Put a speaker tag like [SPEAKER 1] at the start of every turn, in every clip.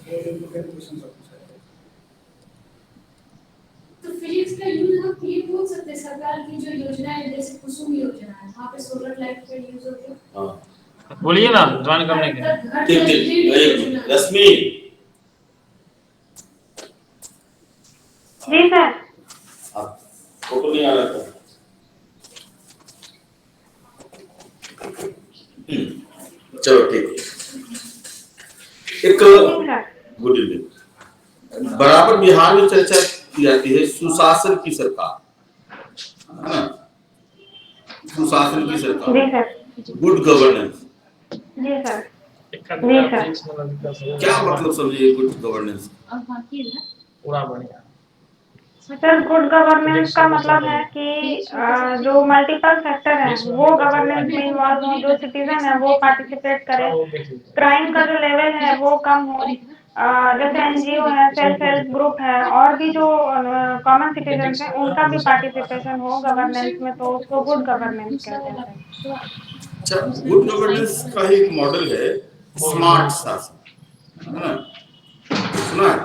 [SPEAKER 1] तो फिजिक्स का यूज हम ये बोल सकते हैं सरकार की जो योजना है जैसे कुसुम योजना है वहाँ पे सोलर लाइट का यूज होता है।
[SPEAKER 2] हाँ
[SPEAKER 3] बोलिए ना ज्वाइन करने के।
[SPEAKER 2] ठीक रश्मि
[SPEAKER 4] जी सर।
[SPEAKER 2] फोटो नहीं आ रहा था। चलो ठीक। एक गुड इवनिंग। बराबर बिहार में चर्चा की जाती है सुशासन की सरकार, है ना? सुशासन की सरकार,
[SPEAKER 4] जी सर।
[SPEAKER 2] Good governance.
[SPEAKER 4] जी सर। जी सर।
[SPEAKER 2] क्या मतलब समझिए गुड गवर्नेंस?
[SPEAKER 3] पूरा बढ़िया
[SPEAKER 4] सर गुड गवर्नेंस का मतलब है कि जो मल्टीपल सेक्टर है वो गवर्नेंस में इन्वॉल्व हो, जो सिटीजन है वो पार्टिसिपेट करे, क्राइम का जो लेवल है वो कम हो, जैसे एनजीओ है, सेल्फ हेल्प ग्रुप है और भी जो कॉमन सिटीजन है उनका भी पार्टिसिपेशन हो गवर्नेंस में, तो उसको गुड गवर्नेंस कहते हैं सर।
[SPEAKER 2] अच्छा, गुड गवर्नेंस का ही एक मॉडल है स्मार्ट शासन, है ना? सुना है?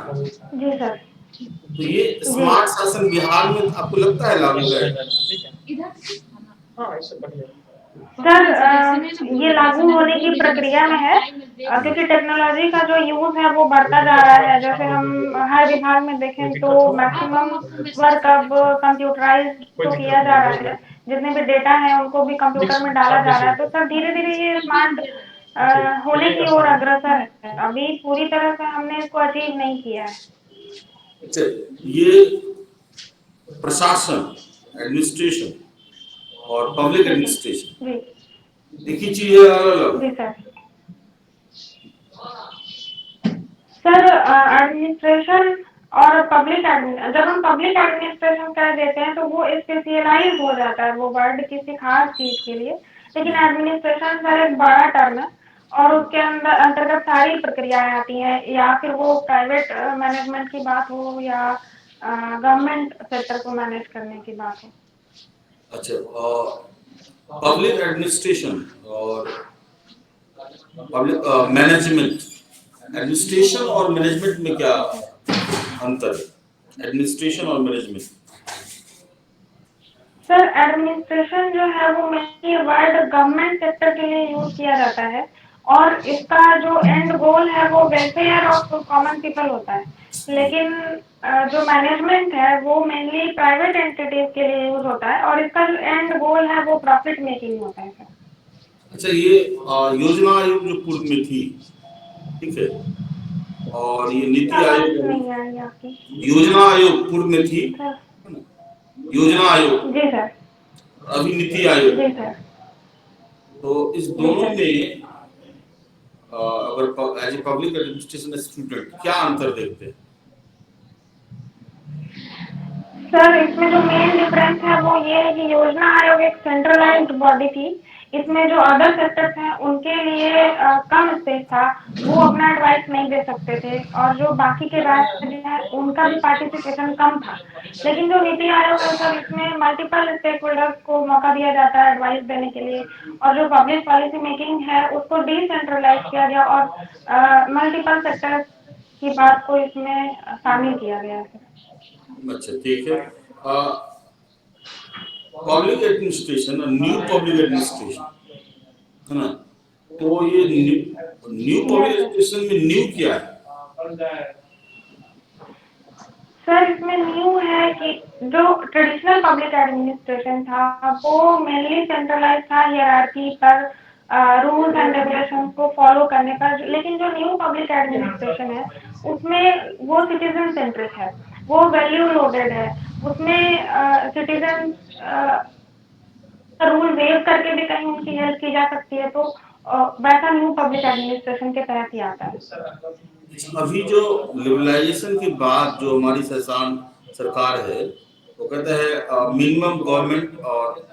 [SPEAKER 4] जी सर।
[SPEAKER 2] तो ये स्मार्ट शासन बिहार में आपको लगता है लागू है?
[SPEAKER 4] सर ये लागू होने की प्रक्रिया में है, क्योंकि टेक्नोलॉजी का जो यूज है वो बढ़ता जा रहा है। जैसे हम हर विभाग में देखें तो मैक्सिमम वर्क अब कंप्यूटराइज तो किया जा रहा है, जितने भी डेटा है उनको भी कंप्यूटर में डाला जा रहा है। तो सर धीरे धीरे ये स्मार्ट होने की ओर अग्रसर है, अभी पूरी तरह से हमने इसको अचीव नहीं किया है।
[SPEAKER 2] अच्छा, ये प्रशासन, एडमिनिस्ट्रेशन और पब्लिक एडमिनिस्ट्रेशन
[SPEAKER 4] जी
[SPEAKER 2] एक ही चीज है, अलग
[SPEAKER 4] जी सर। सर एडमिनिस्ट्रेशन और जब हम पब्लिक एडमिनिस्ट्रेशन कह देते हैं तो वो स्पेशलाइज हो जाता है वो वर्ड किसी खास चीज के लिए, लेकिन एडमिनिस्ट्रेशन सर एक बड़ा टर्म है और उसके अंतर्गत सारी प्रक्रियाएं आती हैं, या फिर वो प्राइवेट मैनेजमेंट की बात हो या गवर्नमेंट सेक्टर को मैनेज करने की बात हो।
[SPEAKER 2] अच्छा, पब्लिक एडमिनिस्ट्रेशन और पब्लिक मैनेजमेंट, एडमिनिस्ट्रेशन और मैनेजमेंट में क्या अंतर है? एडमिनिस्ट्रेशन और मैनेजमेंट
[SPEAKER 4] सर एडमिनिस्ट्रेशन जो है वो मेनली वर्ड गवर्नमेंट सेक्टर के लिए यूज किया जाता है और इसका जो एंड गोल है वो वेलफेयर ऑफ कॉमन पीपल होता है, लेकिन जो मैनेजमेंट है वो मेनली प्राइवेट एंटिटीज के लिए यूज होता है और इसका जो एंड गोल है वो प्रॉफिट मेकिंग होता है सर।
[SPEAKER 2] अच्छा, ये योजना आयोग जो पूर्व में थी, ठीक है, और ये नीति
[SPEAKER 4] आवाज
[SPEAKER 2] आयोग,
[SPEAKER 4] नहीं आ रही आपकी।
[SPEAKER 2] योजना आयोग पूर्व में थी,
[SPEAKER 4] सर
[SPEAKER 2] योजना आयोग,
[SPEAKER 4] जी सर।
[SPEAKER 2] अभी नीति आयोग।
[SPEAKER 4] जी सर।
[SPEAKER 2] तो इस
[SPEAKER 4] जी
[SPEAKER 2] दोनों
[SPEAKER 4] सर।
[SPEAKER 2] में अगर as a public administration student क्या अंतर देखते हैं?
[SPEAKER 4] सर इसमें जो मेन डिफरेंस है वो ये है कि योजना आयोग एक सेंट्रलाइज्ड बॉडी थी, इसमें जो अदर सेक्टर्स हैं उनके लिए कम स्पेस था, वो अपना एडवाइस नहीं दे सकते थे और जो बाकी के राज्य हैं उनका भी पार्टिसिपेशन कम था। लेकिन जो नीति आयोग है सर इसमें मल्टीपल स्टेक होल्डर्स को मौका दिया जाता है एडवाइस देने के लिए और जो पब्लिक पॉलिसी मेकिंग है उसको डिसेंट्रलाइज किया गया और मल्टीपल सेक्टर्स की बात को इसमें शामिल किया गया है।
[SPEAKER 2] अच्छा ठीक है, पब्लिक एडमिनिस्ट्रेशन और न्यू पब्लिक एडमिनिस्ट्रेशन, है ना? तो ये न्यू पब्लिक एडमिनिस्ट्रेशन में न्यू क्या है?
[SPEAKER 4] सर इसमें न्यू है कि जो ट्रेडिशनल पब्लिक एडमिनिस्ट्रेशन था वो मेनली सेंट्रलाइज था हियरार्की पर, रूल्स एंड रेगुलेशंस को फॉलो करने पर, लेकिन जो न्यू पब्लिक एडमिनिस्ट्रेशन है उसमें वो सिटीजन सेंट्रिक है, वो वैल्यू लोडेड है, उसमें सिटीजन रूल वेव करके भी कहीं उनकी हेल्प की जा सकती है, तो वैसा न्यू पब्लिक एडमिनिस्ट्रेशन के तहत ही आता है।
[SPEAKER 2] अभी जो लिबरलाइजेशन के बाद जो हमारी शासन सरकार है वो कहता है मिनिमम गवर्नमेंट और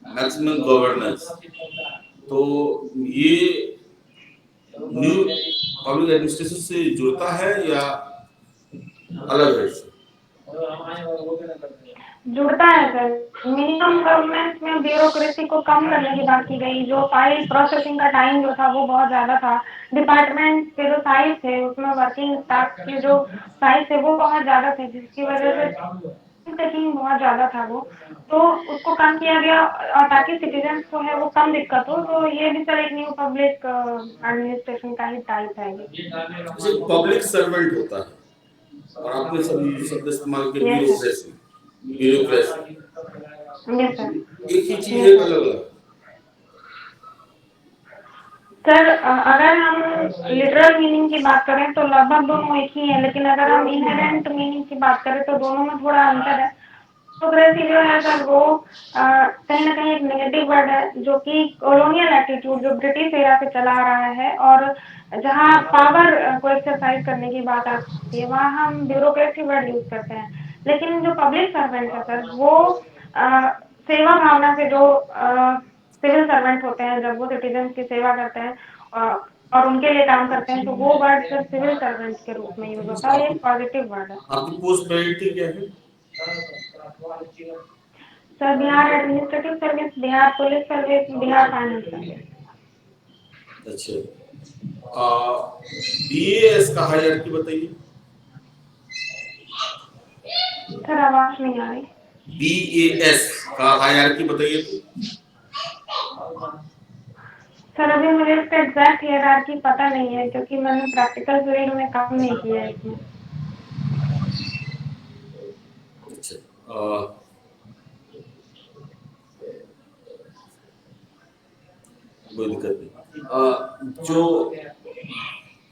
[SPEAKER 2] मैक्सिमम गवर्नेंस, तो ये न्यू पब्लिक एडमिनिस्ट्रेशन से जुड़ता है या अलग है?
[SPEAKER 4] जुड़ता है सर। मिनिमम गवर्नमेंट में ब्यूरोक्रेसी को कम करने की बात की गई, जो फाइल प्रोसेसिंग का टाइम जो था वो बहुत ज़्यादा था, डिपार्टमेंट के जो साइज थे उसमें वर्किंग स्टाफ के जो साइज थे वो बहुत ज़्यादा थे, जिसकी वजह से टेकिंग बहुत ज़्यादा था वो, तो उसको कम किया गया और ताकि सिटीजन्स को है वो कम दिक्कत हो। तो ये भी सर एक न्यू पब्लिक एडमिनिस्ट्रेशन का ही टाइप है ये।
[SPEAKER 2] जैसे पब्लिक सर्वेंट होता है और आपने शब्द इस्तेमाल किया
[SPEAKER 4] yes sir.
[SPEAKER 2] Bureaucracy. Bureaucracy
[SPEAKER 4] yes sir.
[SPEAKER 2] एक ही चीज है, अलग अलग।
[SPEAKER 4] सर अगर हम लिटरल मीनिंग की बात करें तो लगभग दोनों एक ही है, लेकिन अगर हम इनहेरेंट मीनिंग की बात करें तो दोनों में थोड़ा अंतर है। ब्यूरोक्रेसी जो है सर वो कहीं ना कहीं एक नेगेटिव वर्ड है, जो कि कॉलोनियल एटीट्यूड जो ब्रिटिश एरा से चला आ रहा है, और जहाँ पावर को एक्सरसाइज करने की बात आती है वहाँ हम ब्यूरोक्रेसी वर्ड यूज करते हैं। लेकिन जो पब्लिक सर्वेंट है सर वो सेवा भावना से जो सिविल सर्वेंट होते हैं, जब वो सिटीजन की सेवा करते हैं और उनके लिए काम करते हैं, तो वो वर्ड सर सिविल सर्वेंट के रूप में यूज होता है, ये एक पॉजिटिव वर्ड है।
[SPEAKER 2] आपकी पोस्ट प्रायोरिटी क्या है?
[SPEAKER 4] Sir Bihar administrative service, Bihar police service, Bihar finance service.
[SPEAKER 2] अच्छा, बीएएस का हायरार्की बताइए।
[SPEAKER 4] सर आवाज नहीं आ रही।
[SPEAKER 2] बीएएस का हायरार्की बताइए तो।
[SPEAKER 4] सर अभी मुझे इसका एग्जैक्ट हायरार्की पता नहीं है, क्योंकि मैंने प्रैक्टिकल फील्ड में काम नहीं किया है इसमें।
[SPEAKER 2] अच्छा, कोई दिक्कत नहीं। जो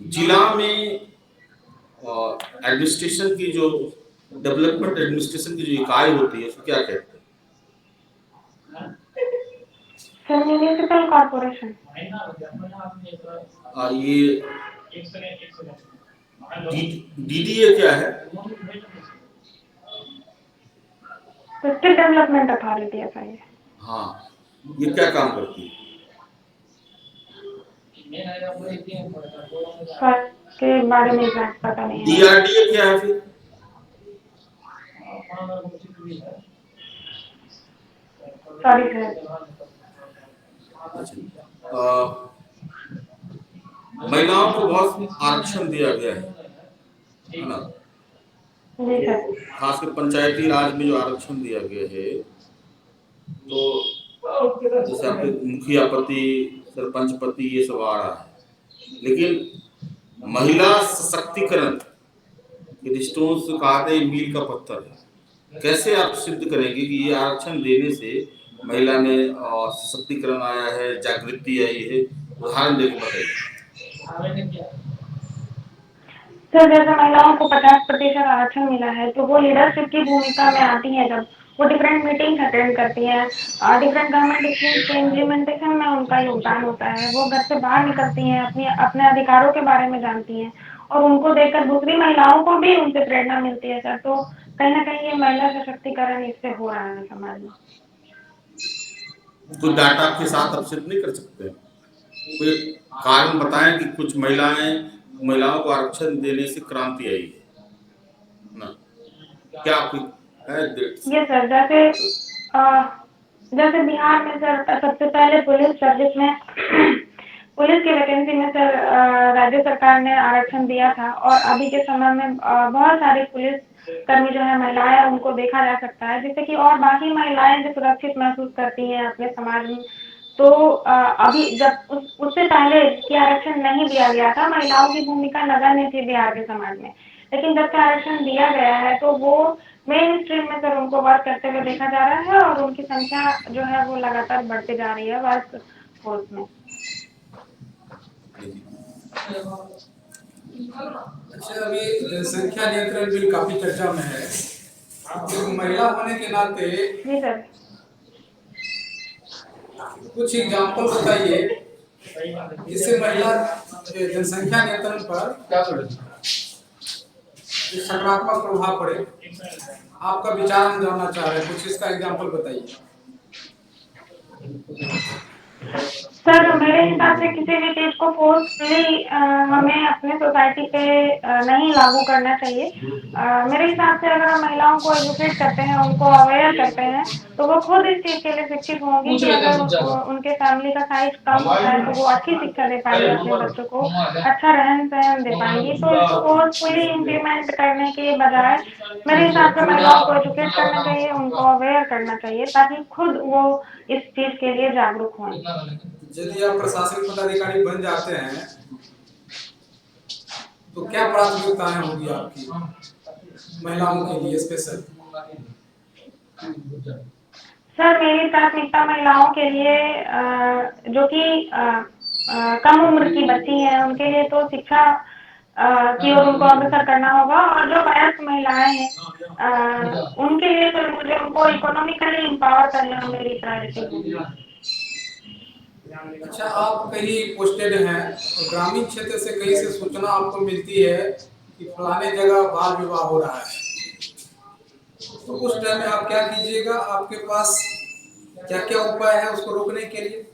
[SPEAKER 2] जिला में एडमिनिस्ट्रेशन की जो डेवलपमेंट एडमिनिस्ट्रेशन की जो इकाई होती है उसको क्या कहते हैं?
[SPEAKER 4] Sir municipal corporation.
[SPEAKER 2] ये डीडीए क्या है?
[SPEAKER 4] डिस्ट्रिक्ट डेवलपमेंट अथॉरिटी है सर ये।
[SPEAKER 2] हाँ, ये क्या काम करती है?
[SPEAKER 4] सर के बारे में एग्जैक्ट पता नहीं है।
[SPEAKER 2] डीआरडीए क्या है फिर?
[SPEAKER 4] Sorry sir.
[SPEAKER 2] महिलाओं को बहुत आरक्षण दिया गया है ना?
[SPEAKER 4] जी सर।
[SPEAKER 2] खासकर पंचायती राज में जो आरक्षण दिया गया है, तो जैसे आपके मुखिया पति, सरपंच पति ये सब आ रहा है, लेकिन महिला सशक्तिकरण के दृष्टिकोण से कहा था मील का पत्थर है। कैसे आप सिद्ध करेंगे कि ये आरक्षण देने से महिला में सशक्तिकरण आया है, जागृति आई है? उदाहरण देकर बताइए।
[SPEAKER 4] सर जैसे महिलाओं को 50% आरक्षण मिला है, तो वो लीडरशिप की भूमिका में आती हैं, जब वो डिफरेंट मीटिंग्स अटेंड करती हैं, डिफरेंट गवर्नमेंट स्कीम्स के इम्प्लीमेंटेशन में उनका योगदान होता है। वो घर से बाहर निकलती हैं, अपने अधिकारों के बारे में जानती हैं, और उनको देखकर दूसरी महिलाओं को भी उनसे प्रेरणा मिलती है सर। तो कहीं ना कहीं ये महिला सशक्तिकरण इससे हो रहा है समाज में।
[SPEAKER 2] कुछ डाटा के साथ आप सिद्ध नहीं कर सकते? कोई कारण बताएं कि कुछ महिलाओं को आरक्षण देने से क्रांति आई है ना? क्या आपकी है?
[SPEAKER 4] ये सर जैसे बिहार में सर सबसे पहले पुलिस सर्विस में पुलिस की वैकेंसी में सर राज्य सरकार ने आरक्षण दिया था, और अभी के समय में बहुत सारी पुलिस कर्मी जो है महिलाएं, उनको देखा जा सकता है, जिससे कि और बाकी महिलाएं जो सुरक्षित महसूस करती हैं अपने समाज में। तो अभी जब उससे पहले कि आरक्षण नहीं दिया गया था, महिलाओं की भूमिका नगण्य थी बिहार के समाज में, लेकिन जब से आरक्षण दिया गया है तो वो मेन स्ट्रीम में सर उनको वर्क करते हुए देखा जा रहा है, और उनकी संख्या जो है वो लगातार बढ़ती जा रही है वर्क फोर्स में।
[SPEAKER 5] अच्छा, अभी जनसंख्या नियंत्रण बिल काफी चर्चा में है, एक महिला होने के नाते
[SPEAKER 4] जी सर।
[SPEAKER 5] कुछ एग्जाम्पल बताइए जिससे महिला जनसंख्या नियंत्रण पर सकारात्मक प्रभाव पड़े। आपका विचार हम जानना चाह रहे हैं, कुछ इसका एग्जाम्पल बताइए।
[SPEAKER 4] सर मेरे हिसाब से किसी भी चीज को फोर्सफुली हमें अपने सोसाइटी पे नहीं लागू करना चाहिए। मेरे हिसाब से अगर हम महिलाओं को एजुकेट करते हैं, उनको अवेयर करते हैं, तो वो खुद इस चीज के लिए शिक्षित होंगी कि अगर उनके फैमिली का साइज कम होता है तो वो अच्छी शिक्षा दे पाएंगे, अपने बच्चों को अच्छा रहन सहन दे पाएंगी। तो इसको फोर्सफुली इम्प्लीमेंट करने के बजाय मेरे हिसाब से महिलाओं को एजुकेट करना चाहिए, उनको अवेयर करना चाहिए, ताकि खुद वो इस चीज के लिए जागरूक हों।
[SPEAKER 5] यदि आप प्रशासनिक पदाधिकारी बन जाते हैं तो क्या प्राथमिकताएं होगी आपकी महिलाओं के लिए स्पेशल?
[SPEAKER 4] सर मेरी प्राथमिकता महिलाओं के लिए जो कि कम उम्र की बच्ची हैं उनके लिए तो शिक्षा की ओर उनको अग्रसर करना होगा, और जो वयस्क महिलाएं हैं उनके लिए तो मुझे उनको इकोनॉमिकली एम्पावर करना मेरी प्रायोरिटी होगी।
[SPEAKER 5] अच्छा, आप कहीं पोस्टेड हैं और ग्रामीण क्षेत्र से कहीं से सूचना आपको मिलती है कि फलाने जगह बाल विवाह हो रहा है, तो उस टाइम में आप क्या कीजिएगा? आपके पास क्या क्या उपाय है उसको रोकने के लिए?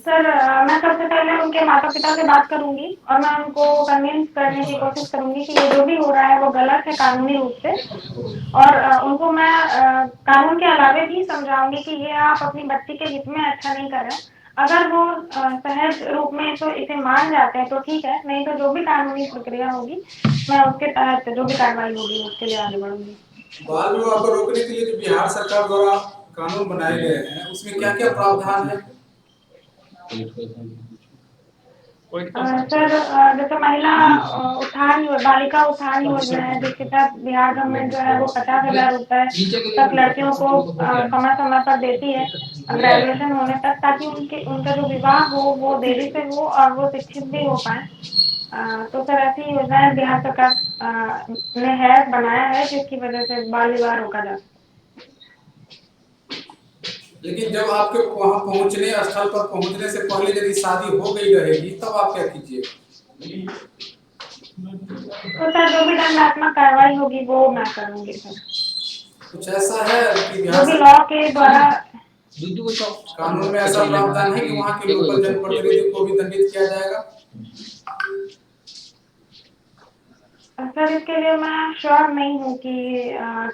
[SPEAKER 4] सर मैं सबसे पहले उनके माता पिता से बात करूंगी और मैं उनको कन्विंस करने की कोशिश करूंगी कि ये जो भी हो रहा है वो गलत है कानूनी रूप से, और उनको मैं कानून के अलावे भी समझाऊंगी कि ये आप अपनी बच्ची के हित में अच्छा नहीं कर रहे हैं। अगर वो सहज रूप में तो इसे मान जाते हैं तो ठीक है, नहीं तो जो भी कानूनी प्रक्रिया होगी मैं उसके तहत जो भी कार्रवाई होगी उसके लिए आगे बढ़ूंगी।
[SPEAKER 5] बाल विवाह को रोकने के लिए जो बिहार सरकार द्वारा कानून बनाए गए हैं उसमें क्या क्या प्रावधान है?
[SPEAKER 4] सर जैसे महिला उत्थान बालिका उत्थान योजना है, जिसके तहत बिहार गवर्नमेंट जो है वो 50,000 रुपए तक लड़कियों को समय समय पर देती है ग्रेजुएशन होने तक, ताकि उनका जो विवाह हो वो देरी से हो और वो शिक्षित भी हो पाए। तो सर ऐसी योजनाएं बिहार सरकार ने बनाया है जिसकी वजह से बाल विवाह रोका जा सके।
[SPEAKER 5] लेकिन जब आपके वहां पहुंचने स्थल पर पहुंचने से पहले यदि शादी हो गई रहेगी तब आप क्या कीजिएगा?
[SPEAKER 4] तो सर जो भी दंडात्मक कार्रवाई होगी वो मैं करूंगी सर।
[SPEAKER 5] कुछ ऐसा है कि
[SPEAKER 4] जो
[SPEAKER 5] बिहार
[SPEAKER 4] भी लॉ के द्वारा
[SPEAKER 5] कानून में ऐसा प्रावधान है कि वहाँ के लोकल जनप्रतिनिधि को भी दंडित किया जाएगा?
[SPEAKER 4] सर इसके लिए मैं श्योर नहीं हूँ कि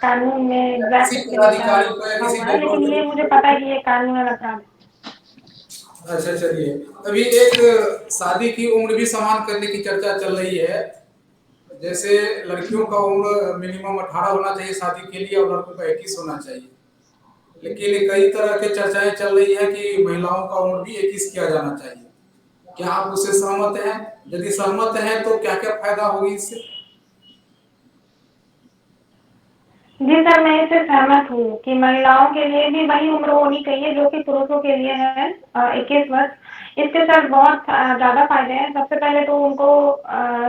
[SPEAKER 4] कानून में एग्जैक्ट
[SPEAKER 5] किसी पदाधिकारी को या किसी
[SPEAKER 4] हुआ है, लेकिन ये मुझे पता है कि ये कानूनन अपराध है।
[SPEAKER 5] अच्छा चलिए, अभी एक शादी की उम्र भी समान करने की चर्चा चल रही है। जैसे लड़कियों का उम्र मिनिमम 18 होना चाहिए शादी के लिए और लड़कों का 21 होना चाहिए, लेकिन कई तरह के चर्चाएं चल रही है कि महिलाओं का उम्र भी 21 किया जाना चाहिए। क्या आप उससे सहमत हैं? यदि सहमत हैं तो क्या क्या फायदा होगी इससे?
[SPEAKER 4] जी सर मैं इससे सहमत हूँ कि महिलाओं के लिए भी वही उम्र होनी चाहिए जो कि पुरुषों के लिए है 21 वर्ष। इसके सर बहुत ज्यादा फायदे हैं। सबसे पहले तो उनको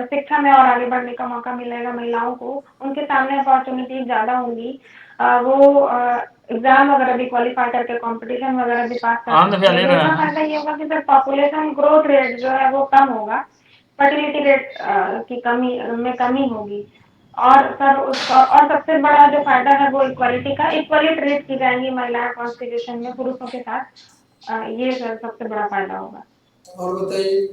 [SPEAKER 4] शिक्षा में और आगे बढ़ने का मौका मिलेगा, महिलाओं को उनके सामने अपॉर्चुनिटी ज्यादा होंगी। वो एग्जाम वगैरह भी क्वालिफाई करके कंपटीशन वगैरह भी पास कर सकते हैं। दूसरा फायदा ये होगा कि सर पॉपुलेशन ग्रोथ रेट जो है वो कम होगा, फर्टिलिटी रेट की कमी होगी। और सर और सबसे बड़ा जो फायदा है वो इक्वालिटी का, इक्वली ट्रीट की जाएंगी महिलाएं कॉन्स्टिट्यूशन में पुरुषों के साथ। ये सर सबसे बड़ा फायदा होगा।
[SPEAKER 5] और बताइए,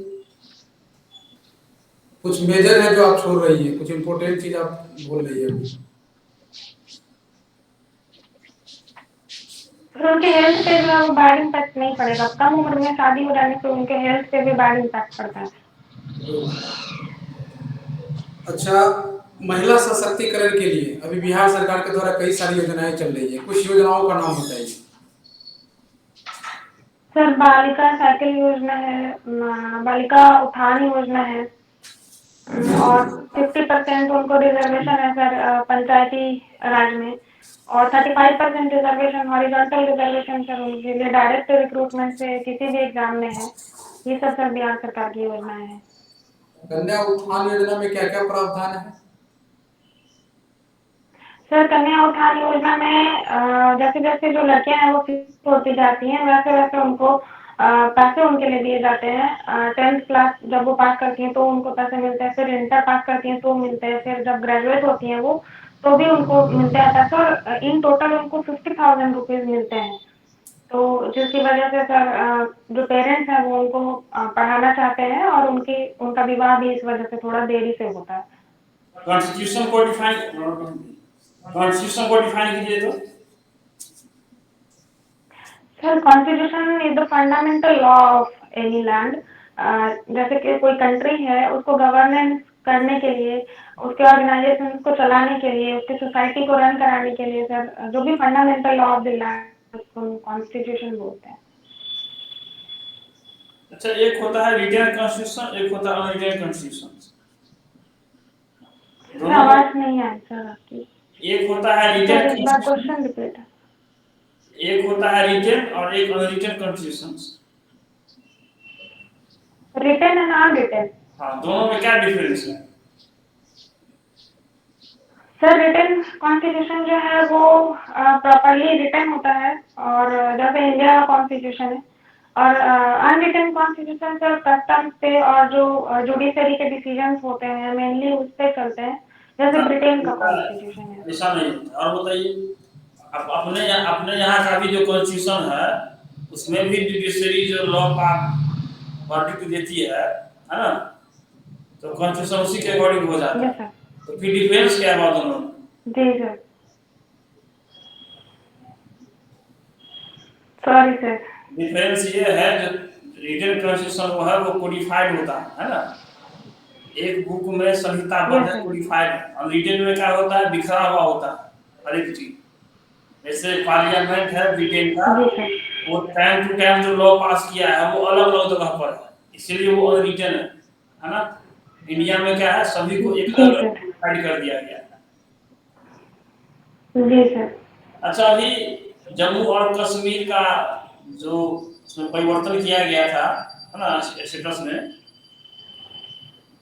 [SPEAKER 5] कुछ मेजर है जो आप छोड़ रही है, कुछ इम्पोर्टेंट चीज आप बोल रही है?
[SPEAKER 4] फिर उनके हेल्थ पे जो है वो बैड इम्पैक्ट नहीं पड़ेगा। कम उम्र में शादी हो जाने से उनके हेल्थ पे भी बैड इम्पैक्ट पड़ता है।
[SPEAKER 5] अच्छा, महिला सशक्तिकरण के लिए अभी बिहार सरकार के द्वारा कई सारी योजनाएं चल रही है, कुछ योजनाओं का नाम बताइए।
[SPEAKER 4] सर बालिका साइकिल योजना है, बालिका उत्थान योजना है, और 50% उनको रिजर्वेशन है सर पंचायती राज में, और 35% रिजर्वेशन हॉरिजॉन्टल रिजर्वेशन सर उनके लिए डायरेक्ट रिक्रूटमेंट से किसी भी एग्जाम में है। ये सब सर बिहार सरकार की योजनाएं हैं।
[SPEAKER 5] कन्या उत्थान योजना में क्या क्या प्रावधान है?
[SPEAKER 4] सर कन्या उत्थान योजना में जैसे जैसे जो लड़कियां हैं वो शिक्षित होती जाती हैं वैसे वैसे उनको पैसे उनके लिए दिए जाते हैं। 10th क्लास जब वो पास करती हैं तो उनको पैसे मिलते हैं, फिर इंटर पास करती हैं तो मिलते हैं, फिर जब ग्रेजुएट होती हैं वो तो भी उनको मिलते हैं पैसे, और इन टोटल उनको 50,000 रुपीज मिलते हैं। तो जिसकी वजह से सर जो पेरेंट्स हैं वो उनको पढ़ाना चाहते हैं और उनका विवाह भी इस वजह से थोड़ा देरी से होता है।
[SPEAKER 6] कॉन्स्टिट्यूशन को डिफाइन कीजिए तो।
[SPEAKER 4] Sir constitution is the fundamental law of any land. जैसे कि कोई कंट्री है उसको गवर्नेंस करने के लिए, उसके ऑर्गेनाइजेशन को चलाने के लिए, उसकी सोसाइटी को रन कराने के लिए सर जो भी fundamental law of the land उसको कॉन्स्टिट्यूशन बोलते हैं।
[SPEAKER 6] अच्छा, एक होता है रिटेन कॉन्स्टिट्यूशन, एक होता है अनरिटेन कॉन्स्टिट्यूशन।
[SPEAKER 4] आवाज नहीं है सर आपकी।
[SPEAKER 6] एक होता है रिटेन
[SPEAKER 4] सर एक बार
[SPEAKER 6] कॉन्स्टिट्यूशन,
[SPEAKER 4] क्वेश्चन रिपीट।
[SPEAKER 6] एक होता है रिटेन और एक unwritten constitution.
[SPEAKER 4] Written and unwritten.
[SPEAKER 6] हाँ, दोनों में क्या डिफरेंस है?
[SPEAKER 4] सर रिटन कॉन्स्टिट्यूशन जो है वो प्रॉपरली रिटन होता है और जैसे इंडिया का कॉन्स्टिट्यूशन है, और अनरिटन कॉन्स्टिट्यूशन सर कस्टम्स पे और जो जुडिशरी के डिसीजंस होते हैं मेनली उस पे चलते हैं, जैसे ब्रिटेन का कॉन्स्टिट्यूशन है।
[SPEAKER 6] ऐसा नहीं होता। और बताइए, अब अपने यहाँ का भी जो कॉन्स्टिट्यूशन है उसमें भी जुडिशरी जो लॉ का वर्डिक्ट देती है ना, तो कॉन्स्टिट्यूशन उसी के अकॉर्डिंग हो जाता है।
[SPEAKER 4] Yes sir.
[SPEAKER 6] तो फिर डिफरेंस क्या है दोनों में?
[SPEAKER 4] जी सर। Sorry sir.
[SPEAKER 6] डिफरेंस ये है जो रिटन कॉन्स्टिट्यूशन वो है वो कोडिफाइड होता है ना, एक बुक में संहिताबद्ध है, कोडिफाइड है। और रिटन में क्या होता है, बिखरा हुआ होता है हर एक चीज। जैसे पार्लियामेंट है ब्रिटेन का, वो टाइम टू टाइम जो लॉ पास किया है वो अलग अलग जगह पर है, इसीलिए वो अनरिटन है ना। इंडिया में क्या है, सभी को एक अलग डिवाइड कर दिया गया है।
[SPEAKER 4] जी सर।
[SPEAKER 6] अच्छा, अभी जम्मू और कश्मीर का जो उसमें परिवर्तन किया गया था है ना स्टेटस में,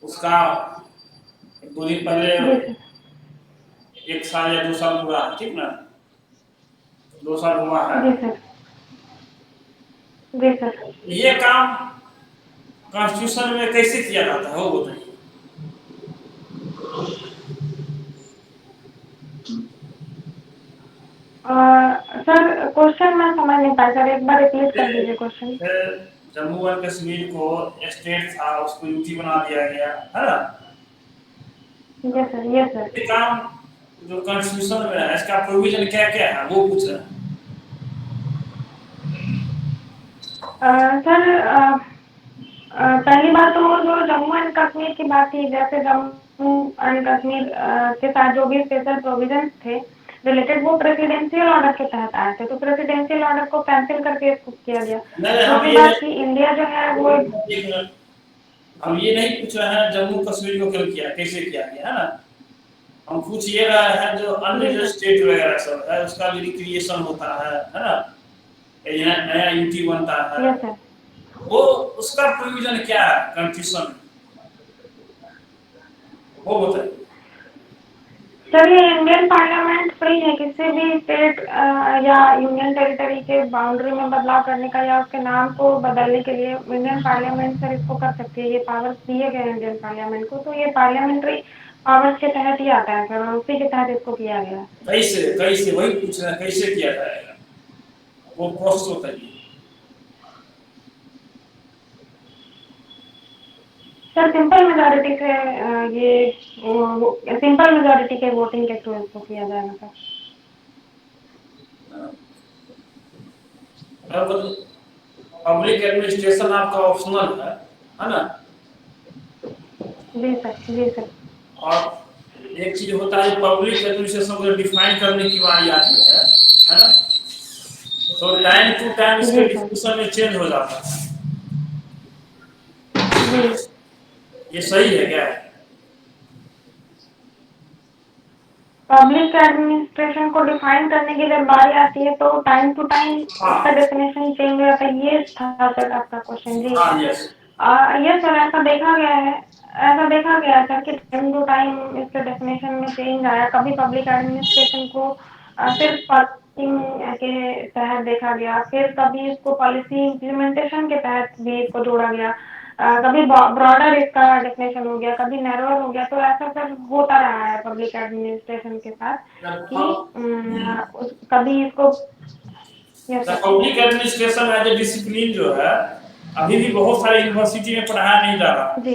[SPEAKER 6] उसका 2 दिन पहले 1 साल या 2 साल हुआ है, ठीक ना? 2 साल हुआ है।
[SPEAKER 4] जी सर। जी सर।
[SPEAKER 6] ये काम कॉन्स्टिट्यूशन में कैसे किया जाता है वो बताइए।
[SPEAKER 4] सर क्वेश्चन मैं समझ नहीं पाया सर, एक बार रिपीट कर दीजिए क्वेश्चन।
[SPEAKER 6] जम्मू और कश्मीर को स्टेट था, उसको यूटी बना दिया गया है ना।
[SPEAKER 4] Yes sir. Yes sir.
[SPEAKER 6] ये काम जो कॉन्स्टिट्यूशन में है इसका प्रोविजन क्या क्या है वो पूछ रहे हैं।
[SPEAKER 4] सर पहली बात तो जो जम्मू एंड कश्मीर की बात थी, जैसे जम्मू एंड कश्मीर के साथ जो भी स्पेशल प्रोविजंस थे रिलेटेड वो प्रेसिडेंशियल ऑर्डर के तहत आए थे, तो प्रेसिडेंशियल ऑर्डर को कैंसिल करके इसको किया गया। दूसरी बात की इंडिया जो है वो,
[SPEAKER 6] हम ये नहीं पूछ रहे हैं जम्मू कश्मीर को क्यों किया, कैसे किया गया है ना। हम पूछ ये रहे हैं जो अन्य जो स्टेट वगैरह सब है उसका भी रिक्रिएशन होता है ना, नया यूटी बनता है।
[SPEAKER 4] Yes sir.
[SPEAKER 6] वो उसका प्रोविजन क्या है कॉन्स्टिट्यूशन में, वो बताइए।
[SPEAKER 4] सर ये इंडियन पार्लियामेंट फ्री है किसी भी स्टेट या यूनियन टेरिटरी के बाउंड्री में बदलाव करने का या उसके नाम को बदलने के लिए इंडियन पार्लियामेंट सर इसको कर सकती है। ये पावर्स दिए गए हैं इंडियन पार्लियामेंट को, तो ये पार्लियामेंट्री पावर्स के तहत ही आता है सर, और उसी के तहत इसको किया गया।
[SPEAKER 6] कैसे कैसे वही पूछ रहे हैं, कैसे किया जाएगा वो प्रोसेस बताइए।
[SPEAKER 4] सर सिंपल मेजॉरिटी से ये सिंपल मेजॉरिटी के वोटिंग के थ्रू इसको किया जाएगा सर।
[SPEAKER 6] पब्लिक एडमिनिस्ट्रेशन आपका ऑप्शनल है ना।
[SPEAKER 4] जी सर। जी सर।
[SPEAKER 6] और एक चीज होता है पब्लिक एडमिनिस्ट्रेशन को डिफाइन करने की बारी आती है ना, तो टाइम टू टाइम इसके डिस्कशन में चेंज हो जाता है। ये सही है क्या?
[SPEAKER 4] पब्लिक एडमिनिस्ट्रेशन को डिफाइन करने की जब बारी आती है तो टाइम टू टाइम उसका डेफिनेशन चेंज हो जाता है। ये था सर आपका क्वेश्चन। जी
[SPEAKER 6] यस
[SPEAKER 4] सर, ऐसा देखा गया है सर कि टाइम टू टाइम इसके डेफिनेशन में चेंज आया। कभी पब्लिक एडमिनिस्ट्रेशन को सिर्फ पार्किंग के तहत देखा गया, फिर कभी इसको पॉलिसी इम्प्लीमेंटेशन के तहत भी इसको जोड़ा गया, कभी ब्रॉडर इसका डेफिनेशन हो गया, कभी नैरोअर हो गया। तो ऐसा सर होता रहा है पब्लिक एडमिनिस्ट्रेशन के साथ कि कभी इसको Yes, sir.
[SPEAKER 6] Public administration as a discipline जो है अभी भी बहुत सारे यूनिवर्सिटी में पढ़ाया नहीं जा रहा है।
[SPEAKER 4] जी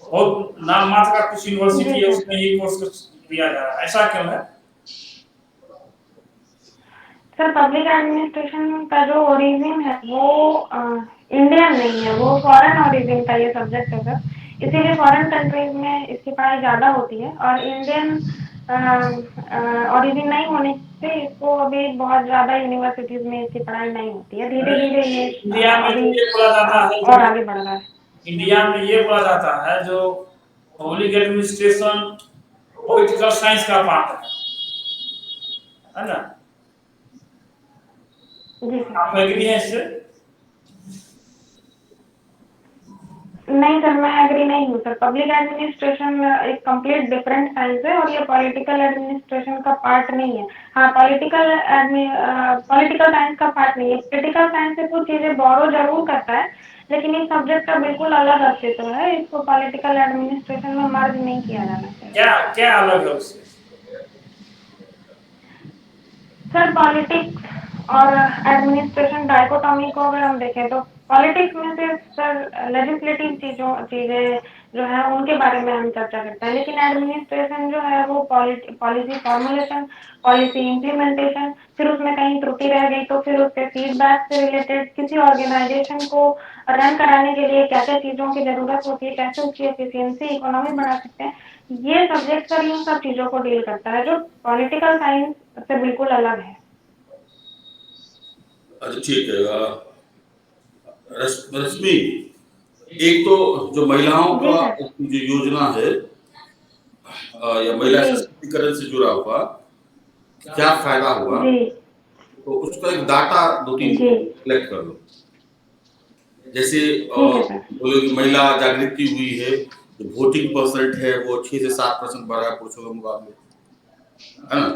[SPEAKER 6] बहुत नाम मात्र का कुछ यूनिवर्सिटी
[SPEAKER 4] जी,
[SPEAKER 6] है
[SPEAKER 4] सर।
[SPEAKER 6] उसमें ये कोर्स दिया जा रहा है, ऐसा क्यों है?
[SPEAKER 4] सर पब्लिक एडमिनिस्ट्रेशन का जो ओरिजिन है वो इंडियन नहीं है, वो फॉरेन ओरिजिन का ये सब्जेक्ट है सर, इसीलिए फॉरेन कंट्रीज में इसकी पढ़ाई ज़्यादा होती है और इंडियन ओरिजिन नहीं होने से इसको अभी बहुत ज़्यादा यूनिवर्सिटीज़ में इसकी पढ़ाई नहीं होती है। धीरे धीरे ये
[SPEAKER 6] इंडिया में
[SPEAKER 4] अभी
[SPEAKER 6] ये बोला जाता है
[SPEAKER 4] और आगे बढ़ रहा है।
[SPEAKER 6] इंडिया में ये बोला जाता है जो पब्लिक एडमिनिस्ट्रेशन पॉलिटिकल साइंस का पार्ट है ना?
[SPEAKER 4] जी सर।
[SPEAKER 6] आप एग्री हैं इससे?
[SPEAKER 4] नहीं सर, मैं एग्री नहीं हूँ सर। पब्लिक एडमिनिस्ट्रेशन एक कंप्लीट डिफरेंट साइंस है और ये पॉलिटिकल एडमिनिस्ट्रेशन का पार्ट नहीं है। हाँ, पॉलिटिकल साइंस का पार्ट नहीं है। पॉलिटिकल साइंस से कुछ चीज़ें बोरो जरूर करता है, लेकिन इस सब्जेक्ट का बिल्कुल अलग अस्तित्व है। इसको पॉलिटिकल एडमिनिस्ट्रेशन में मर्ज नहीं किया जाना चाहिए।
[SPEAKER 6] क्या क्या अलग है उससे?
[SPEAKER 4] सर पॉलिटिक्स और एडमिनिस्ट्रेशन डाइकोटॉमी को अगर हम देखें तो पॉलिटिक्स में सिर्फ सर लेजिस्लेटिव चीज़ें जो है उनके बारे में हम चर्चा करते हैं, लेकिन एडमिनिस्ट्रेशन जो है वो पॉलिसी फॉर्मुलेशन, पॉलिसी इम्प्लीमेंटेशन, फिर उसमें कहीं त्रुटि रह गई तो फिर उसके फीडबैक से रिलेटेड किसी ऑर्गेनाइजेशन को रन कराने के लिए क्या क्या चीज़ों की ज़रूरत होती है, कैसे उसकी एफिशिएंसी इकोनॉमी बढ़ा सकते हैं, ये सब्जेक्ट सर इन सब चीज़ों को डील करता है जो पॉलिटिकल साइंस से बिल्कुल अलग है।
[SPEAKER 2] अच्छा ठीक है। रश्मि, एक तो जो महिलाओं
[SPEAKER 4] जी
[SPEAKER 2] का
[SPEAKER 4] सर।
[SPEAKER 2] जो योजना है या महिला
[SPEAKER 4] जी।
[SPEAKER 2] सशक्तिकरण से जुड़ा हुआ क्या फायदा हुआ,
[SPEAKER 4] जी
[SPEAKER 2] तो उसका एक डाटा 2-3
[SPEAKER 4] जी
[SPEAKER 2] कलेक्ट कर लो। जैसे
[SPEAKER 4] ठीक है सर।
[SPEAKER 2] बोलो कि महिला जागृति हुई है, जो वोटिंग परसेंट है वो 6 से 7% बढ़ा है पुरुषों के मुकाबले, है ना?